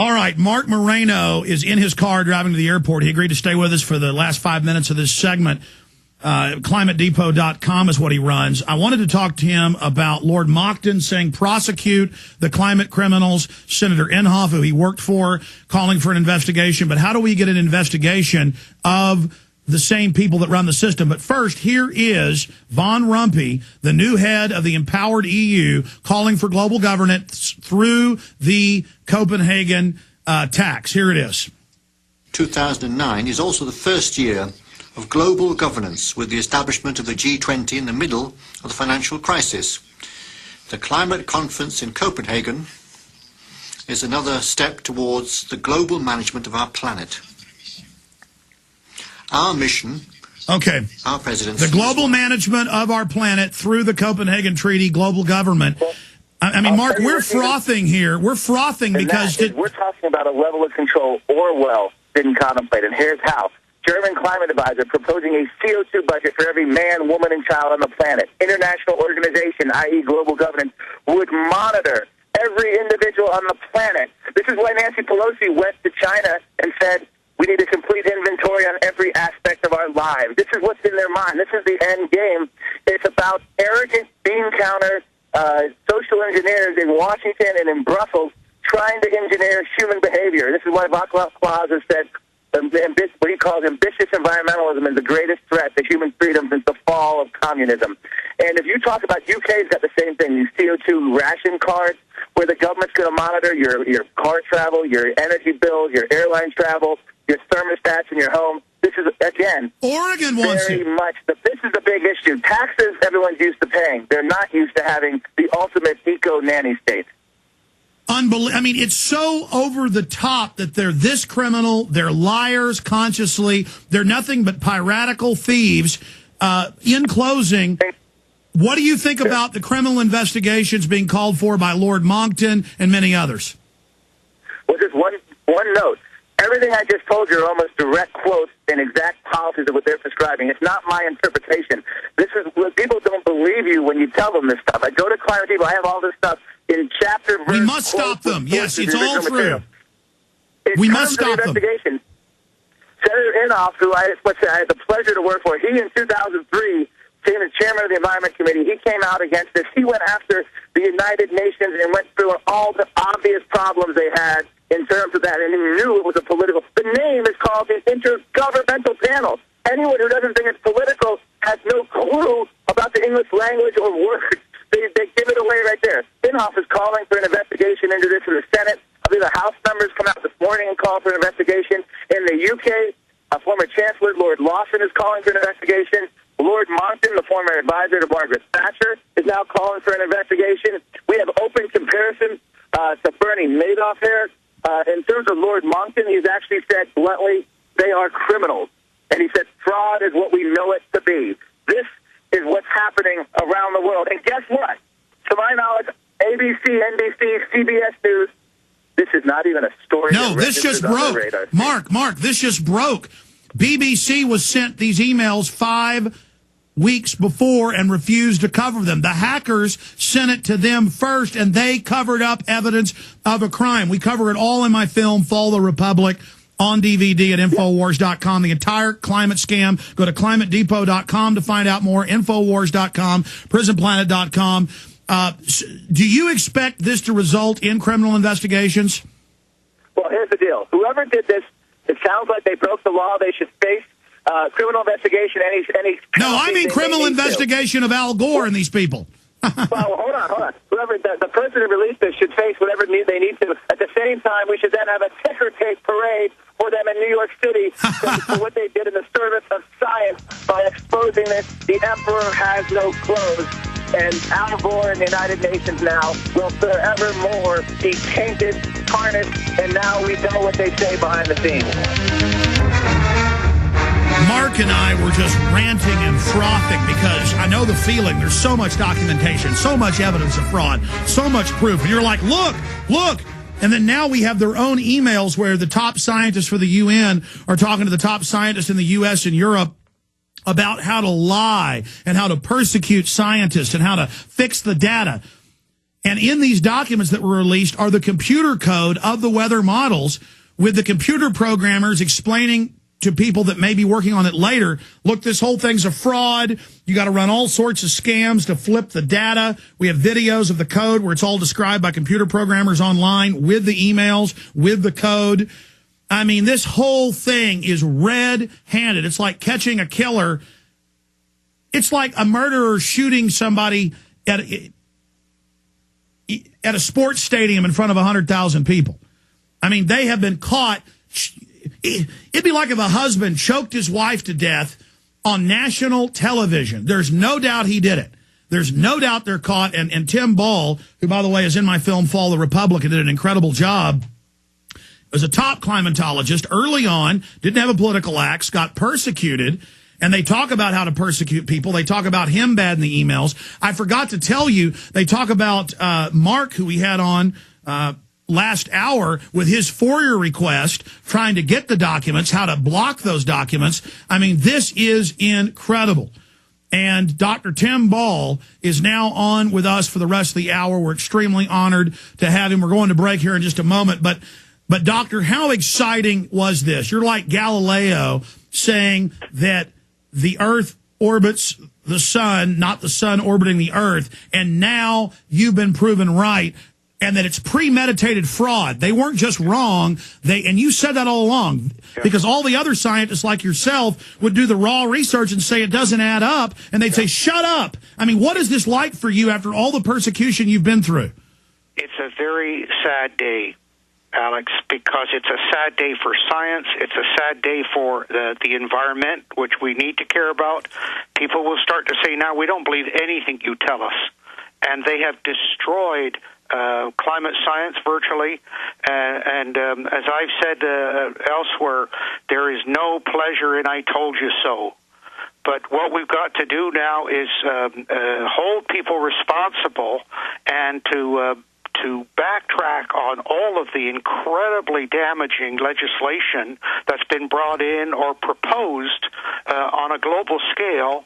All right, Marc Morano is in his car driving to the airport. He agreed to stay with us for the last 5 minutes of this segment. ClimateDepot.com is what he runs. I wanted to talk to him about Lord Monckton saying prosecute the climate criminals, Senator Inhofe, who he worked for, calling for an investigation. But how do we get an investigation of the same people that run the system? But first, here is Von Rumpe, the new head of the empowered EU, calling for global governance through the Copenhagen tax. Here it is. 2009 is also the first year of global governance, with the establishment of the G20 in the middle of the financial crisis. The climate conference in Copenhagen is another step towards the global management of our planet. Our mission, our presidency, the global management of our planet through the Copenhagen Treaty, global government. I mean, Mark, we're frothing here. We're frothing because we're talking about a level of control Orwell didn't contemplate, and here's how. German climate advisor proposing a CO2 budget for every man, woman, and child on the planet. International organization, i.e. global governance, would monitor every individual on the planet. This is why Nancy Pelosi went to China and said, we need a complete inventory on every aspect of our lives. This is what's in their mind. This is the end game. It's about arrogant bean counter social engineers in Washington and in Brussels trying to engineer human behavior. This is why Václav Klaus has said what he calls ambitious environmentalism is the greatest threat to human freedom since the fall of communism. And if you talk about UK's got the same thing, these CO2 ration cards, where the government's going to monitor your car travel, your energy bills, your airline travel, your thermostats in your home. This is, again, Oregon wants very much, this is the big issue. Taxes everyone's used to paying. They're not used to having the ultimate eco-nanny state. I mean, it's so over the top that they're this criminal, they're liars consciously, they're nothing but piratical thieves. In closing, what do you think about the criminal investigations being called for by Lord Monckton and many others? Well, just one note. Everything I just told you are almost direct quotes and exact policies of what they're prescribing. It's not my interpretation. This is what people don't believe you when you tell them this stuff. I go to Climate Depot, I have all this stuff in chapter, verse. We must stop them. Yes, it's all true. We must stop them. Senator Inhofe, who I had the pleasure to work for, he in 2003 became the chairman of the Environment Committee. He came out against this. He went after the United Nations and went through all the obvious problems they had in terms of that, and he knew it was a political. The name is called the Intergovernmental Panel. Anyone who doesn't think it's political has no clue about the English language or words. They give it away right there. Inhofe is calling for an investigation into this in the Senate. I believe the House members come out this morning and call for an investigation. In the UK, former Chancellor Lord Lawson is calling for an investigation. Lord Monckton, the former advisor to Margaret Thatcher, is now calling for an investigation. We have open comparison to Bernie Madoff here. In terms of Lord Monckton, he's actually said bluntly, they are criminals. And he said fraud is what we know it to be. This is what's happening around the world. And guess what? To my knowledge, ABC, NBC, CBS News, this is not even a story. No, this just broke. Mark, this just broke. BBC was sent these emails 5 weeks before and refused to cover them. The hackers sent it to them first, and they covered up evidence of a crime. We cover it all in my film, Fall the Republic, on DVD at Infowars.com. The entire climate scam. Go to ClimateDepot.com to find out more, Infowars.com, PrisonPlanet.com. Do you expect this to result in criminal investigations? Well, here's the deal. Whoever did this, it sounds like they broke the law. They should face criminal investigation. Any No, I mean criminal investigation of Al Gore and these people. Well, hold on. Whoever the person who released this should face whatever they need to. At the same time, we should then have a ticker tape parade for them in New York City for what they did in the service of science by exposing this. The emperor has no clothes. And Al Gore and the United Nations now will forevermore be tainted, tarnished, and now we know what they say behind the scenes. Mark and I were just ranting and frothing because I know the feeling. There's so much documentation, so much evidence of fraud, so much proof. And you're like, look. And then now we have their own emails where the top scientists for the UN are talking to the top scientists in the U.S. and Europe about how to lie and how to persecute scientists and how to fix the data. And in these documents that were released are the computer code of the weather models, with the computer programmers explaining to people that may be working on it later, look, this whole thing's a fraud. You got to run all sorts of scams to flip the data. We have videos of the code where it's all described by computer programmers online with the emails, with the code. I mean, this whole thing is red-handed. It's like catching a killer. It's like a murderer shooting somebody at a sports stadium in front of 100,000 people. I mean, they have been caught. It'd be like if a husband choked his wife to death on national television. There's no doubt he did it. There's no doubt they're caught. And Tim Ball, who, by the way, is in my film Fall the Republican, did an incredible job. Was a top climatologist early on, didn't have a political axe, got persecuted. And they talk about how to persecute people. They talk about him bad in the emails. I forgot to tell you, they talk about Mark, who we had on last hour, with his FOIA request, trying to get the documents, how to block those documents. I mean, this is incredible. And Dr. Tim Ball is now on with us for the rest of the hour. We're extremely honored to have him. We're going to break here in just a moment. But Doctor, how exciting was this? You're like Galileo saying that the Earth orbits the sun, not the sun orbiting the Earth. And now you've been proven right, and that it's premeditated fraud. They weren't just wrong. And you said that all along, because all the other scientists like yourself would do the raw research and say it doesn't add up. And they'd say, shut up. I mean, what is this like for you after all the persecution you've been through? It's a very sad day, Alex, because it's a sad day for science. It's a sad day for the environment, which we need to care about. People will start to say, now, we don't believe anything you tell us. And they have destroyed climate science virtually. And as I've said elsewhere, there is no pleasure in I told you so. But what we've got to do now is hold people responsible and to backtrack on all of the incredibly damaging legislation that's been brought in or proposed on a global scale,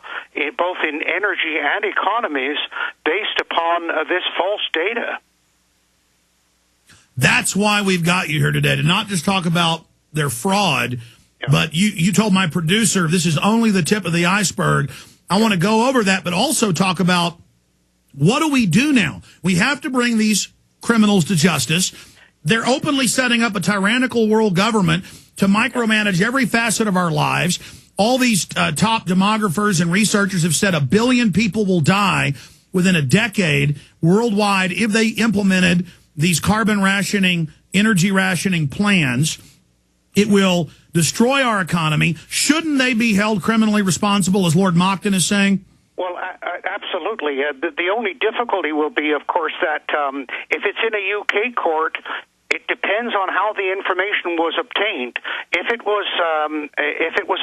both in energy and economies, based upon this false data. That's why we've got you here today, to not just talk about their fraud, but you told my producer this is only the tip of the iceberg. I want to go over that, but also talk about, what do we do now? We have to bring these criminals to justice. They're openly setting up a tyrannical world government to micromanage every facet of our lives. All these top demographers and researchers have said 1 billion people will die within a decade worldwide if they implemented these carbon rationing, energy rationing plans. It will destroy our economy. Shouldn't they be held criminally responsible, as Lord Monckton is saying? Well, absolutely. The only difficulty will be, of course, that if it's in a UK court, it depends on how the information was obtained. If it was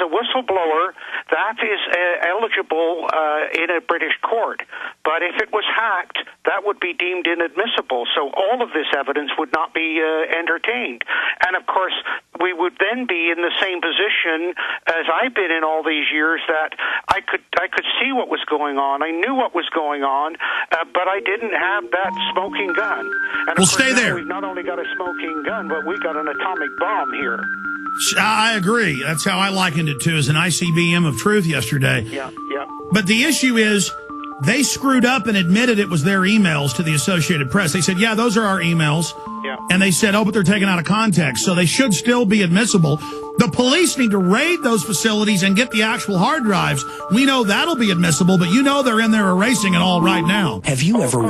a whistleblower, that is eligible in a British court. But if it was hacked, that would be deemed inadmissible. So all of this evidence would not be entertained. And of course, we would then be in the same position as I've been in all these years, that I could see what was going on. I knew what was going on, but I didn't have that smoking gun. And well, stay there. We've not only got a smoking gun, but we got an atomic bomb here. I agree. That's how I likened it to, as an ICBM of truth yesterday. Yeah. But the issue is, they screwed up and admitted it was their emails to the Associated Press. They said, yeah, those are our emails. Yeah. And they said, oh, but they're taken out of context, so they should still be admissible. The police need to raid those facilities and get the actual hard drives. We know that'll be admissible, but you know they're in there erasing it all right now. Have you ever